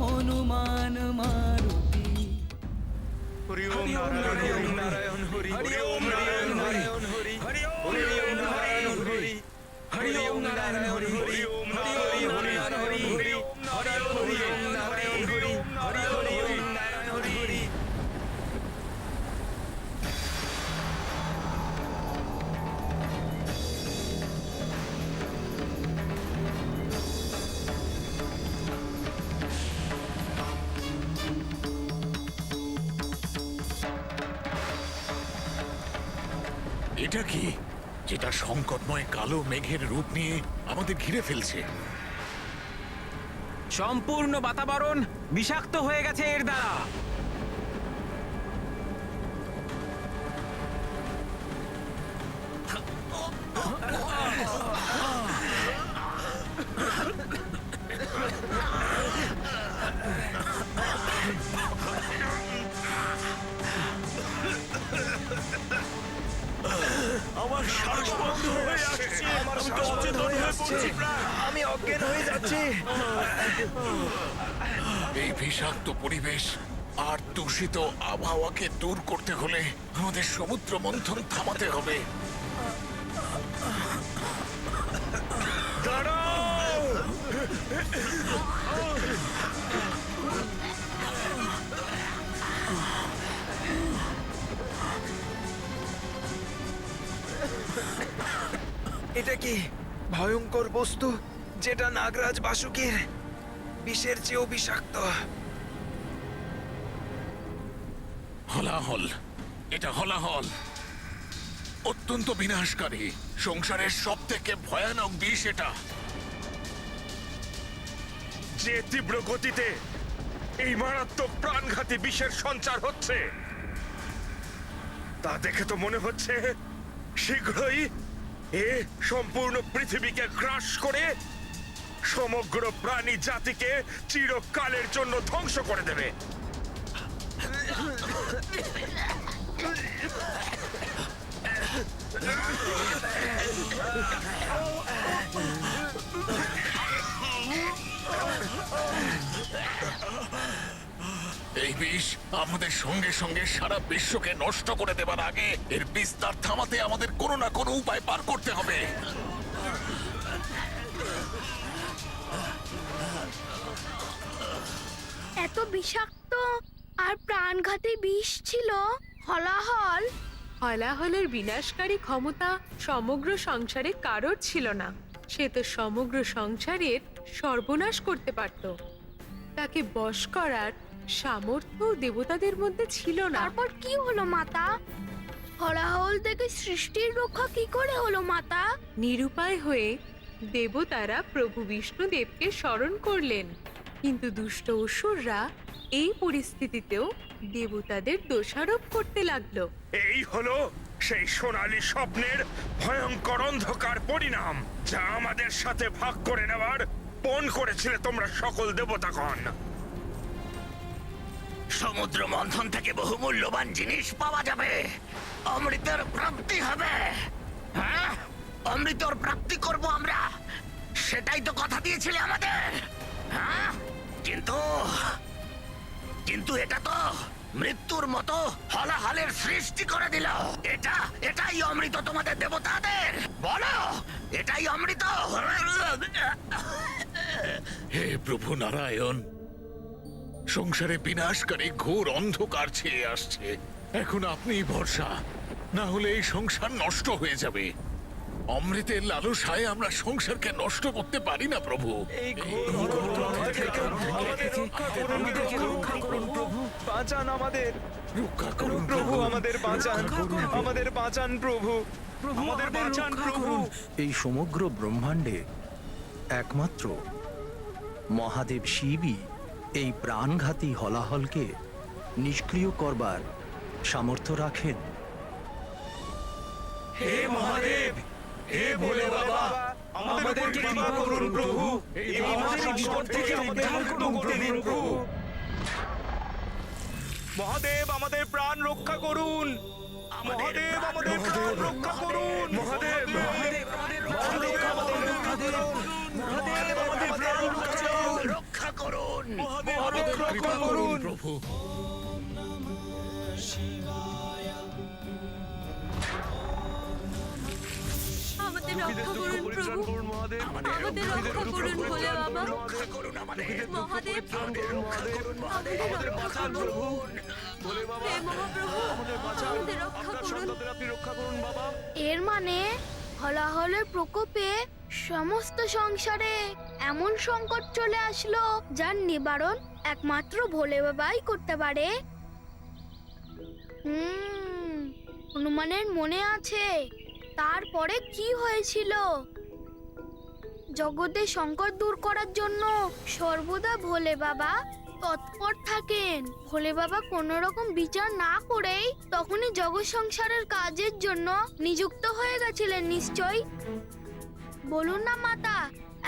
হনুমান মারুতি। হরি ওম নারায়ণ হরি, হরি ওম নারায়ণ হরি, হরি ওম নারায়ণ হরি, হরি ওম নারায়ণ হরি, হরি ওম নারায়ণ হরি, হরি ওম নারায়ণ হরি, হরি ওম নারায়ণ হরি, হরি ওম নারায়ণ হরি। এটা কি, যেটা সংকটময় কালো মেঘের রূপ নিয়ে আমাদের ঘিরে ফেলছে? সম্পূর্ণ বাতাবরণ বিষাক্ত হয়ে গেছে এর দ্বারা। আমার শ্বাস বন্ধ হয়ে আসছে, আমার শ্বাস বন্ধ হয়ে আসছে, আমি অজ্ঞান হয়ে যাচ্ছি। এই বিষাক্ত পরিবেশ আর দূষিত আবহাওয়াকে দূর করতে হলে আমাদের সমুদ্র মন্থন থামাতে হবে। দাঁড়াও! এটা কি ভয়ঙ্কর বস্তু, যেটা নাগরাজ বাসুকীর বিষের চেয়েও বিষাক্ত? হলাহল, এটা হলাহল অত্যন্ত বিনাশকারী, সংসারের সব থেকে ভয়ানক বিষ এটা। যে তীব্র গতিতে এই মারাত্মক প্রাণঘাতী বিষের সঞ্চার হচ্ছে, তা দেখে তো মনে হচ্ছে শীঘ্রই এ সম্পূর্ণ পৃথিবীকে গ্রাস করে সমগ্র প্রাণী জাতিকে চিরকালের জন্য ধ্বংস করে দেবে। এই বিষ আমাদের সঙ্গে সঙ্গে সারা বিশ্বকে নষ্ট করে দেবার আগে এর বিস্তার থামাতে আমাদের কোনো না কোনো উপায় পার করতে হবে। এত বিষাক্ত আর প্রাণঘাতী বিষ ছিল হলাহল। হলাহলের বিনাশকারী ক্ষমতা সমগ্র সংসারে কারোর ছিল না। সে তো সমগ্র সংসারের সর্বনাশ করতে পারত। তাকে বশ করার সামর্থ্য দেবতাদের মধ্যে ছিল না। তারপর কি হলো মাতা? হলাহল থেকে সৃষ্টির রক্ষা কি করে হলো মাতা? নিরুপায় হয়ে দেবতারা প্রভু বিষ্ণুদেবকে স্মরণ করলেন, কিন্তু দুষ্ট অসুররা এই পরিস্থিতিতেও দেবতাদের দোষারোপ করতে লাগলো। এই হলো সেই সোনালী স্বপ্নের ভয়ঙ্কর অন্ধকার পরিণাম, যা আমাদের সাথে ভাগ করে নেওয়ার পণ করেছিলে তোমরা সকল দেবতাগণ। সমুদ্র মন্থন থেকে বহু মূল্যবান জিনিস পাওয়া যাবে, অমৃতের প্রাপ্তি হবে। হ্যাঁ, অমৃতর প্রাপ্তি করব আমরা, সেটাই তো কথা দিয়েছিলে আমাদের। হ্যাঁ, কিন্তু কিন্তু এটা তো মৃত্যুর মতো হলাহলের সৃষ্টি করে দিল। এটাই অমৃত তোমাদের দেবতাদের? বলো, এটাই অমৃত? হে প্রভু নারায়ণ, সংসারে বিনাশকারী ঘোর অন্ধকার ছেয়ে আসছে। এখন আপনিই ভরসা, না হলে এই সংসার নষ্ট হয়ে যাবে। অমৃতের লালসায় আমরা সংসারকে নষ্ট করতে পারি না প্রভু। বাঁচান আমাদের, রক্ষা করুন প্রভু আমাদের বাঁচান, আমাদের বাঁচান প্রভু, আমাদের বাঁচান প্রভু। এই সমগ্র ব্রহ্মাণ্ডে একমাত্র মহাদেব শিবই এই প্রাণঘাতী হলাহলকে নিষ্ক্রিয় করবার সামর্থ্য রাখেন। হে মহাদেব, হে ভোলে বাবা, আমাদের কৃপা করুন প্রভু, এই মহাদেব বিপদ থেকে আমাদের মুক্ত করে দিন প্রভু। মহাদেব আমাদের প্রাণ রক্ষা করুন, মহাদেব আমাদের প্রাণ রক্ষা করুন, মহাদেব মহাদেব আমাদের রক্ষা করুন, মহাদেব আমাদের প্রাণ রক্ষা করুন, মহাদেব কৃপা করুন প্রভু। আমাদের রক্ষা করুন প্রভু, আমাদের রক্ষা করুন ভোলে বাবা। মহাদেব, আমাদের রক্ষা করুন। হে মহাপ্রভু, আমাদের রক্ষা করুন। এর মানে হলাহলের প্রকোপে সমস্ত সংসারে এমন সংকট চলে আসলো যার নিবারণ একমাত্র ভোলে বাবাই করতে পারে। হনুমানের মনে আছে তারপরে কি হয়েছিল। জগতের সংকট দূর করার জন্য সর্বদা ভোলে বাবা তৎপর থাকেন। ভোলে বাবা কোনো রকম বিচার না করেই তখনই জগৎ সংসারের কাজের জন্য নিযুক্ত হয়ে গেছিলেন নিশ্চয়। বলুন না মাতা,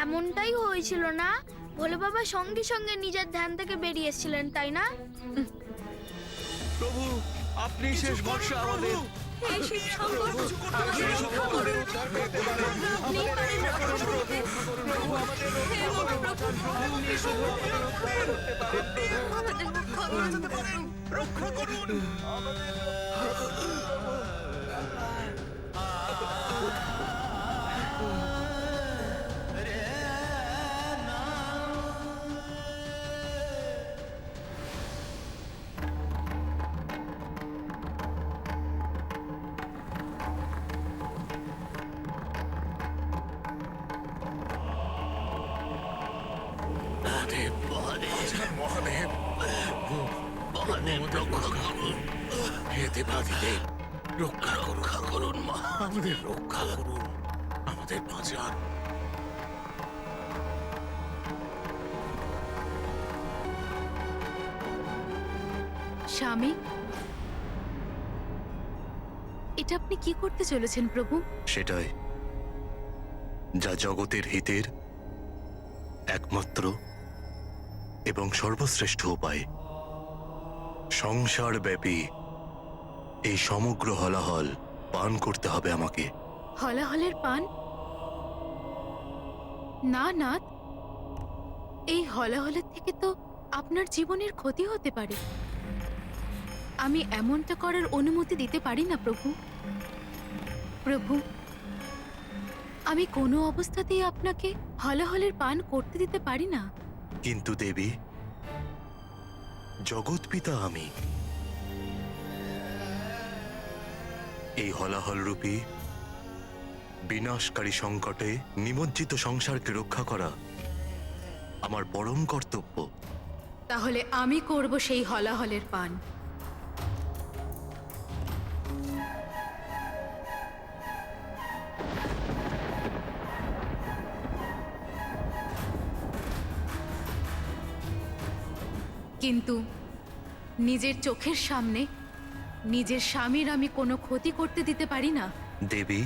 এমনটাই হয়েছিল না? ভোলে বাবা সঙ্গে সঙ্গে নিজের ধ্যান থেকে বেরিয়ে এসেছিলেন, তাই না? প্রভু, আপনি শেষ ভরসা আমাদের। হে শিব শঙ্কর, আমাদের রক্ষা করুন। আপনিই পারেন রক্ষা করতে। হে মহাপ্রভু, আমাদের রক্ষা করুন। মহাদেব, রক্ষা করুন। হে দেবাদিদেব, রক্ষা করুন। আমাদের রক্ষা করুন, আমাদের বাঁচান। স্বামী, এটা আপনি কি করতে চলেছেন প্রভু? সেটাই যা জগতের হিতের একমাত্র এবং সর্বশ্রেষ্ঠ উপায়। সংসার ব্যাপী এই সমগ্র হলাহল পান করতে হবে আমাকে। হলাহলের পান? না নাথ, এই হলাহলের থেকে তো আপনার জীবনের ক্ষতি হতে পারে। আমি এমনটা করার অনুমতি দিতে পারি না প্রভু। প্রভু, আমি কোনো অবস্থাতেই আপনাকে হলাহলের পান করতে দিতে পারি না। কিন্তু দেবী, জগৎ পিতা আমি। এই হলাহল রূপী বিনাশকারী সংকটে নিমজ্জিত সংসারকে রক্ষা করা আমার পরম কর্তব্য। তাহলে আমি করব সেই হলাহলের পান। কিন্তু নিজের চোখের সামনে নিজের স্বামীর আমি কোনো ক্ষতি করতে দিতে পারি না। দেবী,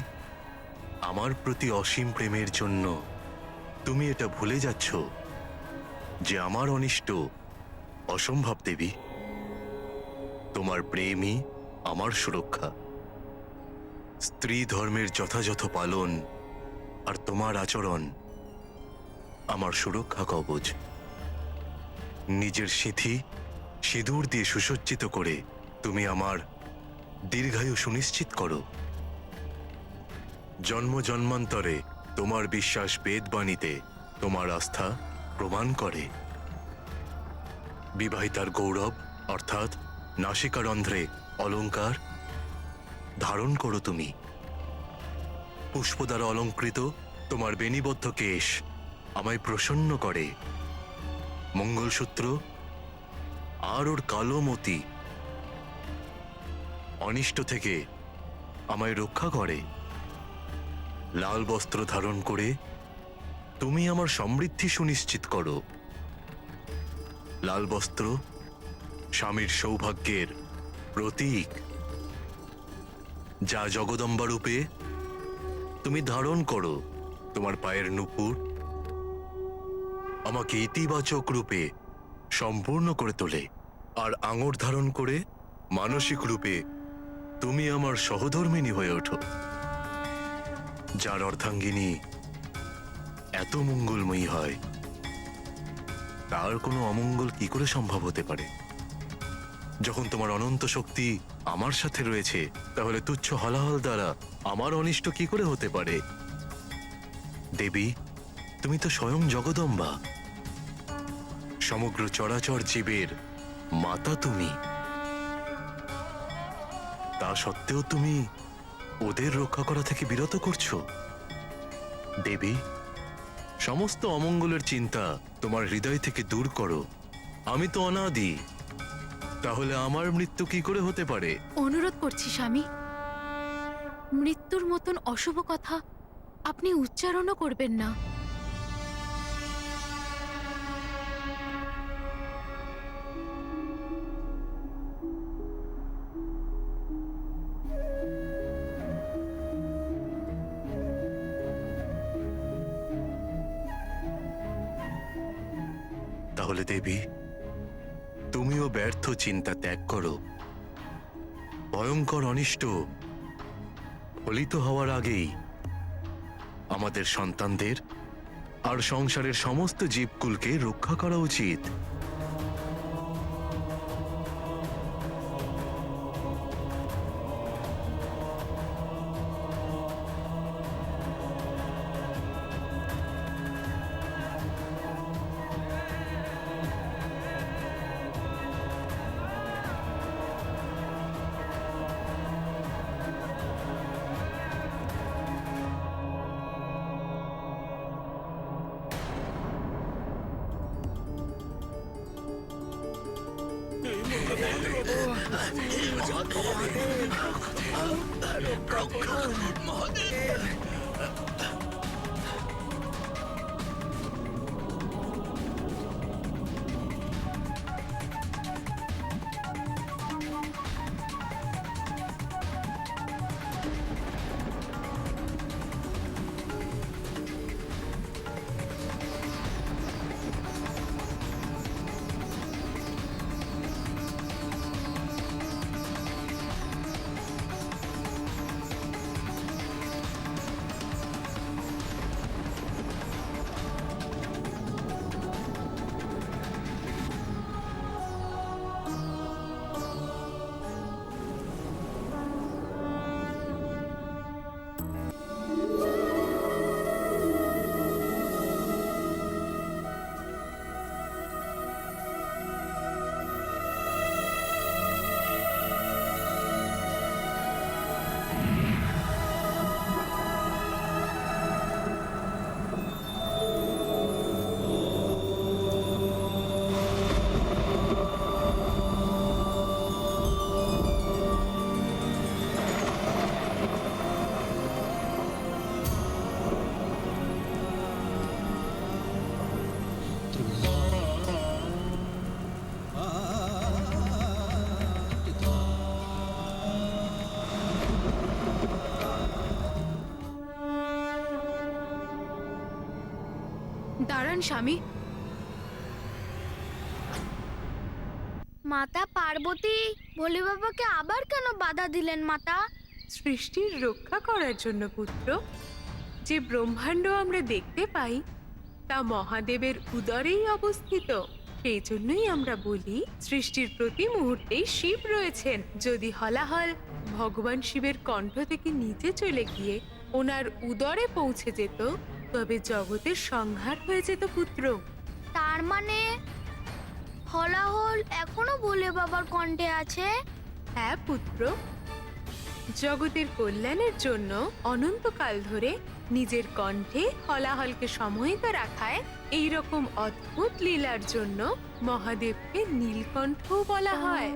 আমার প্রতি অসীম প্রেমের জন্য তুমি এটা ভুলে যাচ্ছ যে আমার অনিষ্ট অসম্ভব। দেবী, তোমার প্রেমই আমার সুরক্ষা। স্ত্রী ধর্মের যথাযথ পালন আর তোমার আচরণ আমার সুরক্ষা কবচ। নিজের সিঁথি সিঁদুর দিয়ে সুসজ্জিত করে তুমি আমার দীর্ঘায়ু সুনিশ্চিত করো। জন্ম জন্মান্তরে তোমার বিশ্বাস বেদবাণীতে তোমার আস্থা প্রমাণ করে। বিবাহিতার গৌরব অর্থাৎ নাসিকারন্ধ্রে অলংকার ধারণ করো তুমি। পুষ্প দ্বারা অলঙ্কৃত তোমার বেণীবদ্ধ কেশ আমায় প্রসন্ন করে। মঙ্গলসূত্র আর ওর কালো মতি অনিষ্ট থেকে আমায় রক্ষা করে। লাল বস্ত্র ধারণ করে তুমি আমার সমৃদ্ধি সুনিশ্চিত করো। লাল বস্ত্র স্বামীর সৌভাগ্যের প্রতীক, যা জগদম্বা রূপে তুমি ধারণ করো। তোমার পায়ের নূপুর আমাকে ইতিবাচক রূপে সম্পূর্ণ করে তোলে, আর আঙুর ধারণ করে মানসিক রূপে তুমি আমার সহধর্মিণী হয়ে ওঠো, যার অর্ধাঙ্গিনী এত মঙ্গলময়ী হয়। তার কোনো অমঙ্গল কি করে সম্ভব হতে পারে? যখন তোমার অনন্ত শক্তি আমার সাথে রয়েছে, তাহলে তুচ্ছ হলাহল দ্বারা আমার অনিষ্ট কি করে হতে পারে? দেবী, তুমি তো স্বয়ং জগদম্বা, সমগ্র চরাচর জীবের মাতা তুমি। তা সত্ত্বেও তুমি ওদের রক্ষা করা থেকে বিরত করছো। দেবী, সমস্ত অমঙ্গলের চিন্তা তোমার হৃদয় থেকে দূর করো। আমি তো অনাদি, তাহলে আমার মৃত্যু কি করে হতে পারে? অনুরোধ করছি স্বামী, মৃত্যুর মতন অশুভ কথা আপনি উচ্চারণও করবেন না। তাহলে দেবী, তুমিও ব্যর্থ চিন্তা ত্যাগ করো। ভয়ঙ্কর অনিষ্ট ফলিত হওয়ার আগেই আমাদের সন্তানদের আর সংসারের সমস্ত জীবকুলকে রক্ষা করা উচিত। দাঁড়ান স্বামী, মাতা পার্বতী ভোলে বাবাকে আবার কেন বাধা দিলেন মাতা? সৃষ্টির রক্ষা করার জন্য পুত্র। যে ব্রহ্মাণ্ড আমরা দেখতে পাই তা মহাদেবের উদরেই অবস্থিত। সেই জন্যই আমরা বলি সৃষ্টির প্রতি মুহূর্তেই শিব রয়েছেন। যদি হলাহল ভগবান শিবের কণ্ঠ থেকে নিচে চলে গিয়ে ওনার উদরে পৌঁছে যেত, তবে জগতের সংহার হয়ে যেত পুত্র। তার মানে হলাহল এখনো ভোলে বাবার কণ্ঠে আছে? হ্যাঁ পুত্র, জগতের কল্যাণের জন্য অনন্তকাল ধরে নিজের কণ্ঠে হলাহলকে সমহিত রাখায় এই রকম অদ্ভুত লীলার জন্য মহাদেবকে নীলকণ্ঠও বলা হয়।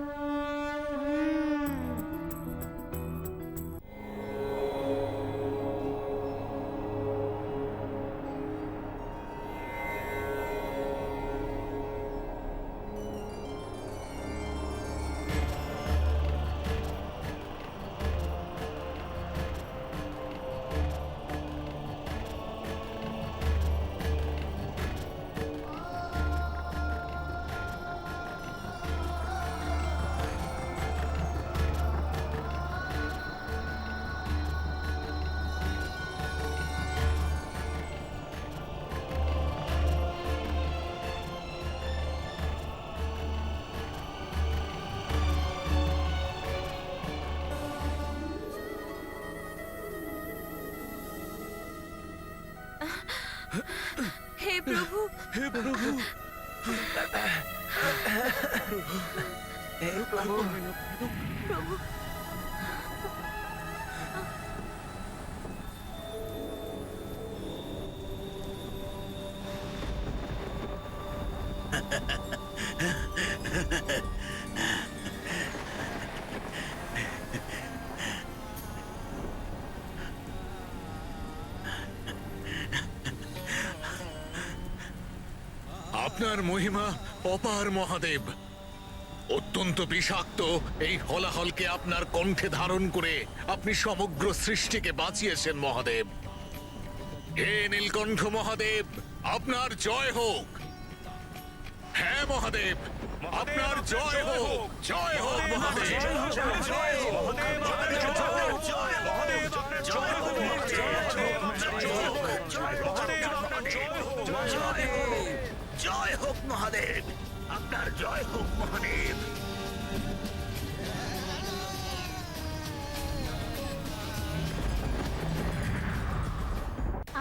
হে প্রভু, প্রভু, আপনার মহিমা অপার মহাদেব। অত্যন্ত বিষাক্ত এই হলাহলকে আপনার কণ্ঠে ধারণ করে আপনি সমগ্র সৃষ্টিকে বাঁচিয়েছেন মহাদেব। হে নীলকণ্ঠ মহাদেব, আপনার জয় হোক। হ্যাঁ মহাদেব, আপনার জয় হোক, জয় হোক মহাদেব। জয় হোক মহাদেব, আপনার জয় হোক মহাদেব।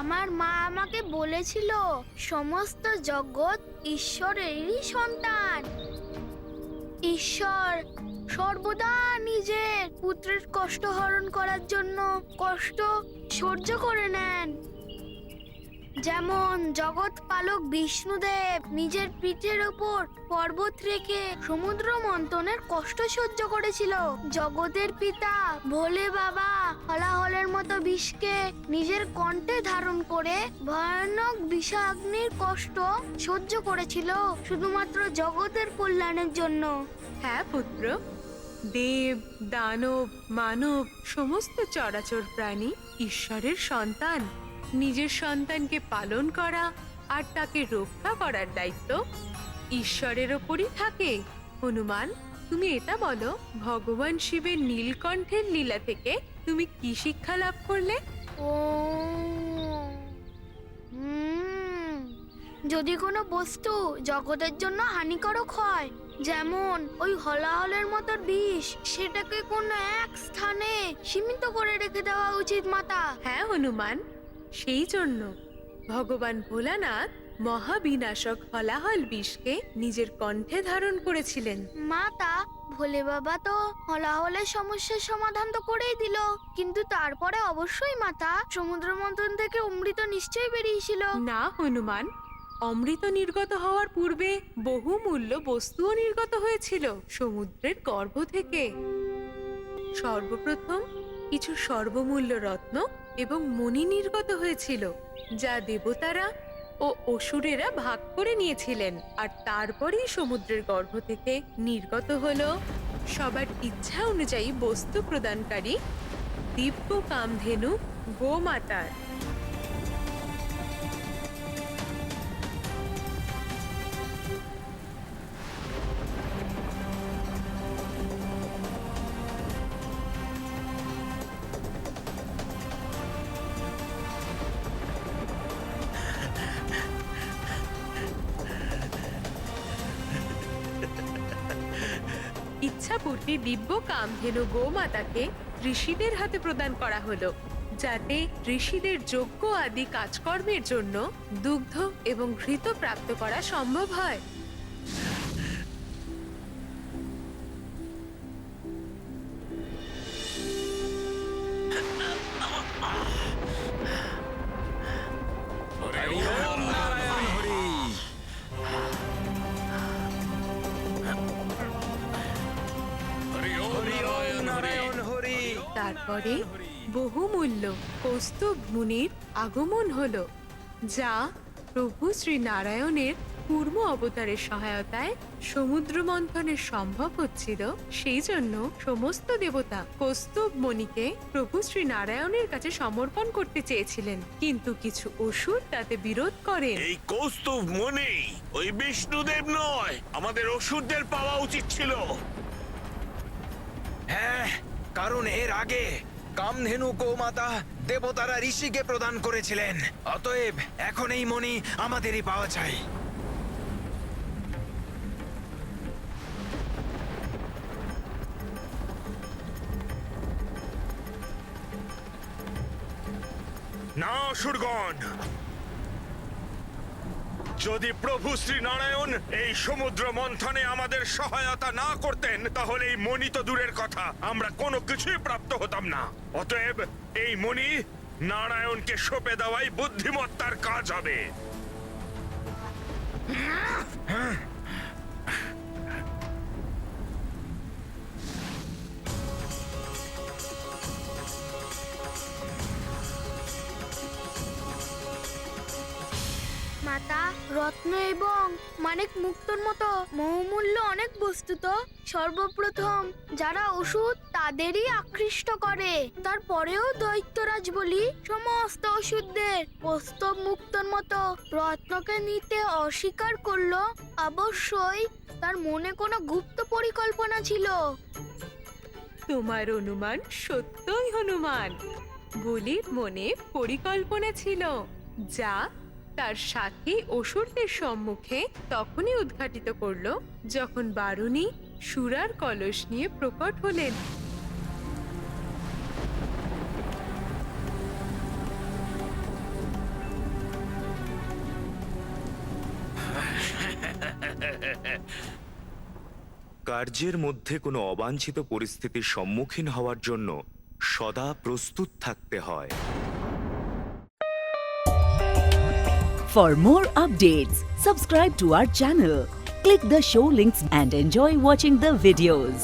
আমার মা আমাকে বলেছিল সমস্ত জগৎ ঈশ্বরেরই সন্তান। ঈশ্বর সর্বদা নিজের পুত্রের কষ্ট হরণ করার জন্য কষ্ট সহ্য করে নেন। যেমন জগৎ পালক বিষ্ণুদেব নিজের পিঠের ওপর পর্বত রেখে সমুদ্র মন্থনের কষ্ট সহ্য করেছিল, জগতের পিতা ভোলে বাবা হলাহলের মতো বিষকে নিজের কণ্ঠে ধারণ করে ভয়ানক বিষাগ্নির কষ্ট সহ্য করেছিল শুধুমাত্র জগতের কল্যাণের জন্য। হ্যাঁ পুত্র, দেব, দানব, মানব সমস্ত চরাচর প্রাণী ঈশ্বরের সন্তান। নিজের সন্তানকে পালন করা আর তাকে রক্ষা করার দায়িত্ব ঈশ্বরের ওপরই থাকে। হনুমান, তুমি এটা বলো, ভগবান শিবের নীলকণ্ঠের লীলা থেকে তুমি কি শিক্ষা লাভ করলে? ও যদি কোনো বস্তু জগতের জন্য হানিকারক হয়, যেমন ওই হলাহলের মতো বিষ, সেটাকে কোনো এক স্থানে সীমিত করে রেখে দেওয়া উচিত মাতা। হ্যাঁ হনুমান, সেই জন্য ভগবান ভোলানাথ মহাবিনাশক হলাহল বিষকে নিজের কণ্ঠে ধারণ করেছিলেন। মাতা, ভোলে বাবা তো হলাহলের সমস্যার সমাধান তো করেই দিল, কিন্তু তারপরে অবশ্যই মাতা সমুদ্র মন্থন থেকে অমৃত নিশ্চয়ই বেরিয়েছিল। না হনুমান, অমৃত নির্গত হওয়ার পূর্বে বহুমূল্য বস্তুও নির্গত হয়েছিল সমুদ্রের গর্ভ থেকে। সর্বপ্রথম কিছু সর্বমূল্য রত্ন এবং মণি নির্গত হয়েছিল, যা দেবতারা ও অসুরেরা ভাগ করে নিয়েছিলেন। আর তারপরেই সমুদ্রের গর্ভ থেকে নির্গত হলো সবার ইচ্ছা অনুযায়ী বস্তু প্রদানকারী দিব্য কামধেনু গোমাতার। ইচ্ছাপূর্তি দিব্য কামধেনু গোমাতাকে ঋষিদের হাতে প্রদান করা হলো, যাতে ঋষিদের যজ্ঞ আদি কাজকর্মের জন্য দুগ্ধ এবং ঘৃত প্রাপ্ত করা সম্ভব হয়। তারপরে বহুমূল্য কৌস্তুভ মুনির আগমন হলো, যা প্রভু শ্রী নারায়ণের কূর্ম অবতারের সহায়তায় সমুদ্র মন্থনের সম্ভব হচ্ছিল। সেই জন্য সমস্ত দেবতা কৌস্তুভ মণিকে প্রভু শ্রী নারায়ণের কাছে সমর্পণ করতে চেয়েছিলেন, কিন্তু কিছু অসুর তাতে বিরোধ করেন। এই কৌস্তুভ মণি ওই বিষ্ণুদেব নয়, আমাদের অসুরদের পাওয়া উচিত ছিল। হ্যাঁ, কারণ এর আগে কামধেনু গোমাতা দেবতারা ঋষিকে প্রদান করেছিলেন। অতএব এখন এই মণি আমাদেরই পাওয়া চাই। না অসুরগণ, যদি প্রভু শ্রী নারায়ণ এই সমুদ্র মন্থনে আমাদের সহায়তা না করতেন তাহলে এই মণি তো দূরের কথা, আমরা কোনো কিছুই প্রাপ্ত হতাম না। অতএব এই মণি নারায়ণকে সঁপে দেওয়াই বুদ্ধিমত্তার কাজ হবে। মাতা, রত্ন এবং মানিক মুক্তর মতো বহুমূল্য অনেক বস্তু তো সর্বপ্রথম যারা ওষুধ তাদেরই আকৃষ্ট করে। তারপরেও দৈত্যরাজ বলি সমস্ত ওষুধদের কৌস্তব মুক্তর মতো রত্নকে নিতে অস্বীকার করলো। অবশ্যই তার মনে কোনো গুপ্ত পরিকল্পনা ছিল। তোমার অনুমান সত্যই হনুমান। বলির মনে পরিকল্পনা ছিল, যা তার সাথী অসুরদের সম্মুখে তখনই উদ্ঘাটিত করলো যখন বারুণী সুরার কলস নিয়ে প্রকট হলেন। কার্যের মধ্যে কোনো অবাঞ্ছিত পরিস্থিতির সম্মুখীন হওয়ার জন্য সদা প্রস্তুত থাকতে হয়। For more updates, subscribe to our channel, click the show links and enjoy watching the videos.